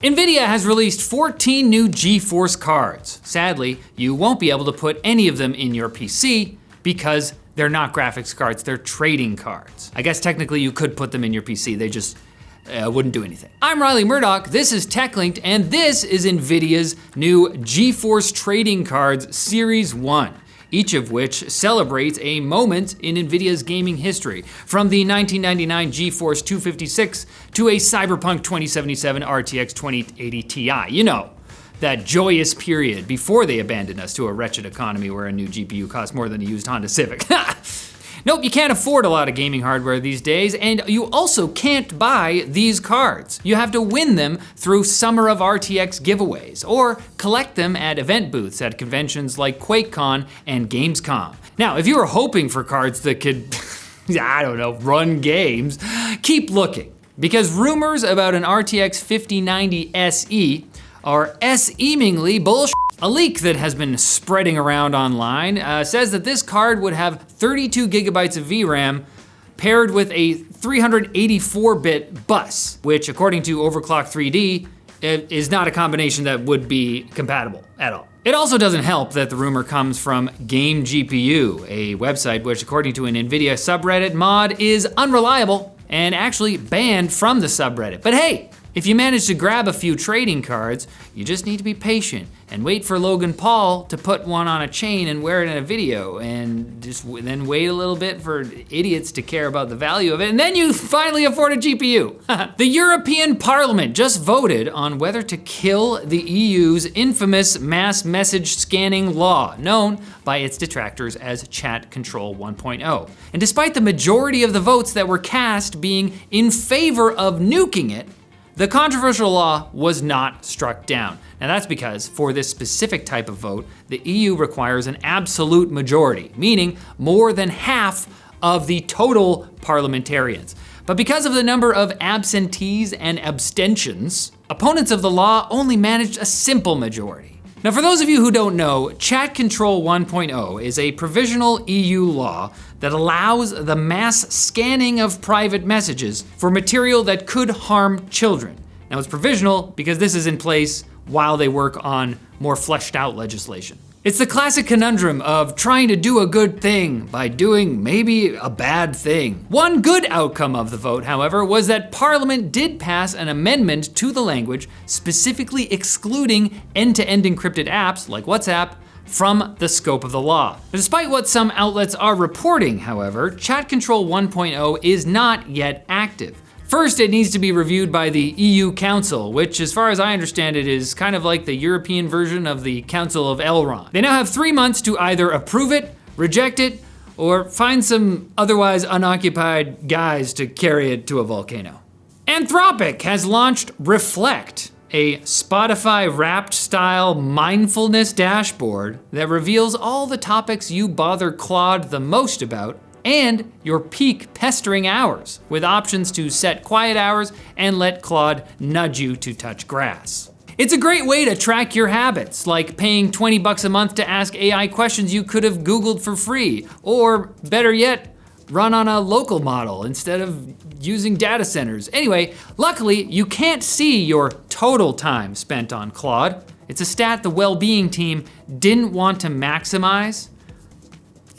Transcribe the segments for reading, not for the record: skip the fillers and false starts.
NVIDIA has released 14 new GeForce cards. Sadly, you won't be able to put any of them in your PC because they're not graphics cards, they're trading cards. I guess technically you could put them in your PC, they just wouldn't do anything. I'm Riley Murdoch, this is TechLinked, and this is NVIDIA's new GeForce Trading Cards Series 1. Each of which celebrates a moment in NVIDIA's gaming history, from the 1999 GeForce 256 to a Cyberpunk 2077 RTX 2080 Ti. You know, that joyous period before they abandoned us to a wretched economy where a new GPU costs more than a used Honda Civic. Nope, you can't afford a lot of gaming hardware these days, and you also can't buy these cards. You have to win them through Summer of RTX giveaways, or collect them at event booths at conventions like QuakeCon and Gamescom. Now, if you were hoping for cards that could, I don't know, run games, keep looking. Because rumors about an RTX 5090 SE are SE-mingly bullshit. A leak that has been spreading around online says that this card would have 32 gigabytes of VRAM paired with a 384-bit bus, which according to Overclock 3D, is not a combination that would be compatible at all. It also doesn't help that the rumor comes from Game GPU, a website which according to an NVIDIA subreddit mod is unreliable and actually banned from the subreddit. But hey, if you manage to grab a few trading cards, you just need to be patient and wait for Logan Paul to put one on a chain and wear it in a video, and then wait a little bit for idiots to care about the value of it, and then you finally afford a GPU. The European Parliament just voted on whether to kill the EU's infamous mass message scanning law, known by its detractors as Chat Control 1.0. And despite the majority of the votes that were cast being in favor of nuking it, the controversial law was not struck down. Now that's because for this specific type of vote, the EU requires an absolute majority, meaning more than half of the total parliamentarians. But because of the number of absentees and abstentions, opponents of the law only managed a simple majority. Now for those of you who don't know, Chat Control 1.0 is a provisional EU law that allows the mass scanning of private messages for material that could harm children. Now it's provisional because this is in place while they work on more fleshed out legislation. It's the classic conundrum of trying to do a good thing by doing maybe a bad thing. One good outcome of the vote, however, was that Parliament did pass an amendment to the language specifically excluding end-to-end encrypted apps like WhatsApp from the scope of the law. Despite what some outlets are reporting, however, Chat Control 1.0 is not yet active. First, it needs to be reviewed by the EU Council, which as far as I understand it is kind of like the European version of the Council of Elrond. They now have 3 months to either approve it, reject it, or find some otherwise unoccupied guys to carry it to a volcano. Anthropic has launched Reflect, a Spotify Wrapped style mindfulness dashboard that reveals all the topics you bother Claude the most about and your peak pestering hours, with options to set quiet hours and let Claude nudge you to touch grass. It's a great way to track your habits, like paying 20 bucks a month to ask AI questions you could have Googled for free, or better yet, run on a local model instead of using data centers. Anyway, luckily, you can't see your total time spent on Claude. It's a stat the well-being team didn't want to maximize,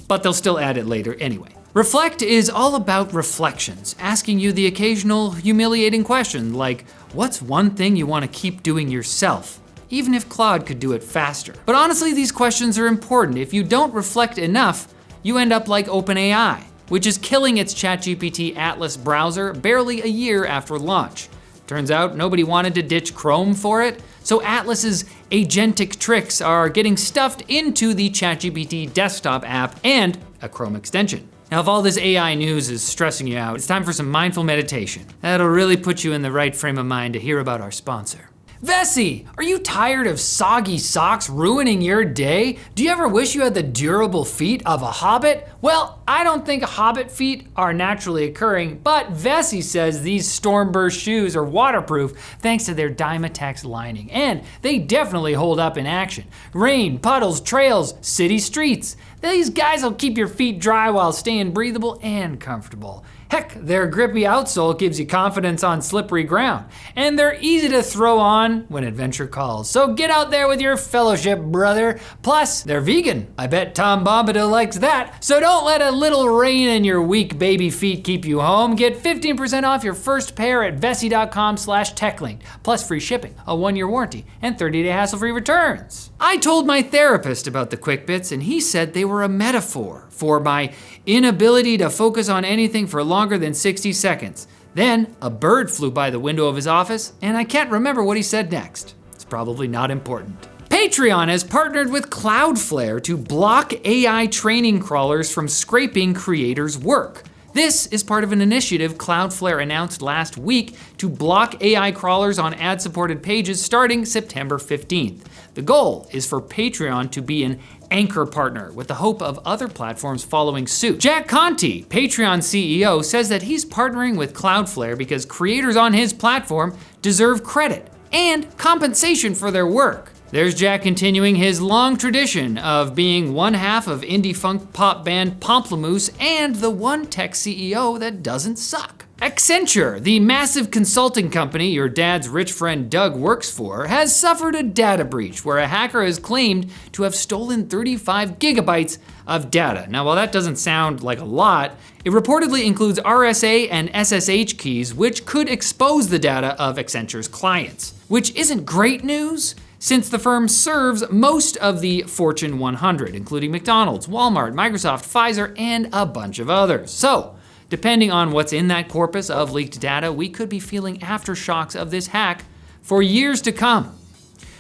but they'll still add it later anyway. Reflect is all about reflections, asking you the occasional humiliating question like, what's one thing you want to keep doing yourself, even if Claude could do it faster? But honestly, these questions are important. If you don't reflect enough, you end up like OpenAI, which is killing its ChatGPT Atlas browser barely a year after launch. Turns out nobody wanted to ditch Chrome for it, so Atlas's agentic tricks are getting stuffed into the ChatGPT desktop app and a Chrome extension. Now, if all this AI news is stressing you out, it's time for some mindful meditation. That'll really put you in the right frame of mind to hear about our sponsor. Vessi, are you tired of soggy socks ruining your day? Do you ever wish you had the durable feet of a hobbit? Well, I don't think hobbit feet are naturally occurring, but Vessi says these Stormburst shoes are waterproof thanks to their Dymatex lining, and they definitely hold up in action. Rain, puddles, trails, city streets. These guys will keep your feet dry while staying breathable and comfortable. Heck, their grippy outsole gives you confidence on slippery ground. And they're easy to throw on when adventure calls. So get out there with your fellowship, brother. Plus, they're vegan. I bet Tom Bombadil likes that. So don't let a little rain in your weak baby feet keep you home. Get 15% off your first pair at Vessi.com/techlinked. Plus free shipping, a 1-year warranty, and 30-day hassle-free returns. I told my therapist about the Quick Bits and he said they were a metaphor for my inability to focus on anything for longer than 60 seconds. Then a bird flew by the window of his office and I can't remember what he said next. It's probably not important. Patreon has partnered with Cloudflare to block AI training crawlers from scraping creators' work. This is part of an initiative Cloudflare announced last week to block AI crawlers on ad-supported pages starting September 15th. The goal is for Patreon to be an anchor partner with the hope of other platforms following suit. Jack Conte, Patreon CEO, says that he's partnering with Cloudflare because creators on his platform deserve credit and compensation for their work. There's Jack continuing his long tradition of being one half of indie funk pop band Pomplamoose and the one tech CEO that doesn't suck. Accenture, the massive consulting company your dad's rich friend Doug works for, has suffered a data breach where a hacker has claimed to have stolen 35 gigabytes of data. Now, while that doesn't sound like a lot, it reportedly includes RSA and SSH keys, which could expose the data of Accenture's clients. Which isn't great news, since the firm serves most of the Fortune 100, including McDonald's, Walmart, Microsoft, Pfizer, and a bunch of others. So, depending on what's in that corpus of leaked data, we could be feeling aftershocks of this hack for years to come.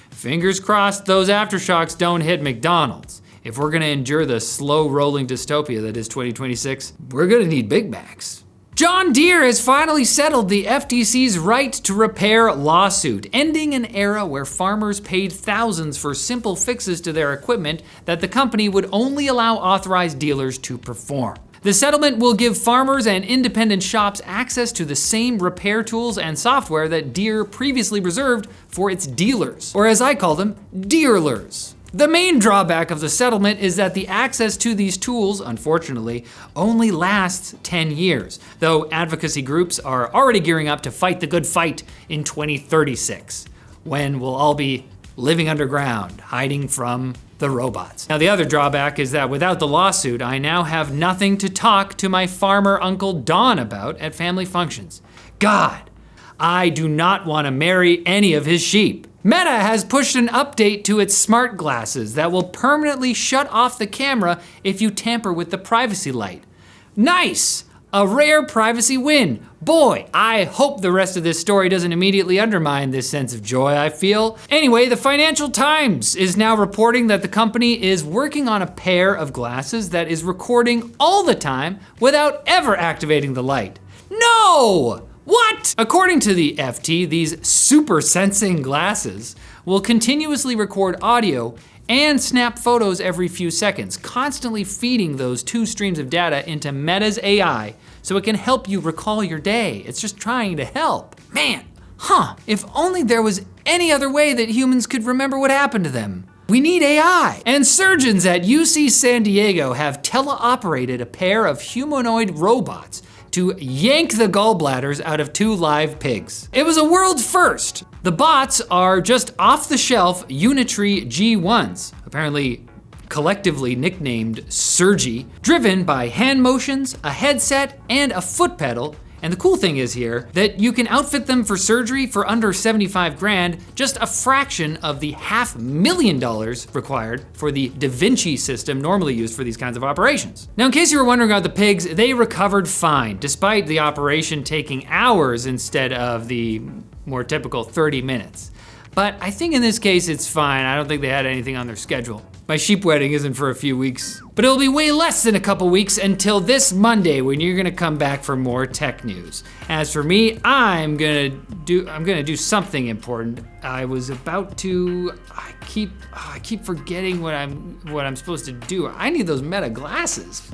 Fingers crossed those aftershocks don't hit McDonald's. If we're gonna endure the slow rolling dystopia that is 2026, we're gonna need Big Macs. John Deere has finally settled the FTC's right to repair lawsuit, ending an era where farmers paid thousands for simple fixes to their equipment that the company would only allow authorized dealers to perform. The settlement will give farmers and independent shops access to the same repair tools and software that Deere previously reserved for its dealers, or as I call them, dealers. The main drawback of the settlement is that the access to these tools, unfortunately, only lasts 10 years, though advocacy groups are already gearing up to fight the good fight in 2036, when we'll all be living underground, hiding from the robots. Now, the other drawback is that without the lawsuit, I now have nothing to talk to my farmer uncle Don about at family functions. God, I do not want to marry any of his sheep. Meta has pushed an update to its smart glasses that will permanently shut off the camera if you tamper with the privacy light. Nice! A rare privacy win. Boy, I hope the rest of this story doesn't immediately undermine this sense of joy I feel. Anyway, the Financial Times is now reporting that the company is working on a pair of glasses that is recording all the time without ever activating the light. No! What? According to the FT, these super sensing glasses will continuously record audio and snap photos every few seconds, constantly feeding those two streams of data into Meta's AI so it can help you recall your day. It's just trying to help. Man, if only there was any other way that humans could remember what happened to them. We need AI. And surgeons at UC San Diego have teleoperated a pair of humanoid robots to yank the gallbladders out of 2 live pigs. It was a world first. The bots are just off-the-shelf Unitree G1s, apparently collectively nicknamed Surgy, driven by hand motions, a headset, and a foot pedal. And the cool thing is here that you can outfit them for surgery for under 75 grand, just a fraction of the $500,000 required for the Da Vinci system normally used for these kinds of operations. Now, in case you were wondering about the pigs, they recovered fine, despite the operation taking hours instead of the more typical 30 minutes. But I think in this case it's fine. I don't think they had anything on their schedule. My sheep wedding isn't for a few weeks, but it'll be way less than a couple weeks until this Monday when you're gonna come back for more tech news. As for me, I'm gonna do something important. I was about to, I keep forgetting what I'm supposed to do. I need those Meta glasses.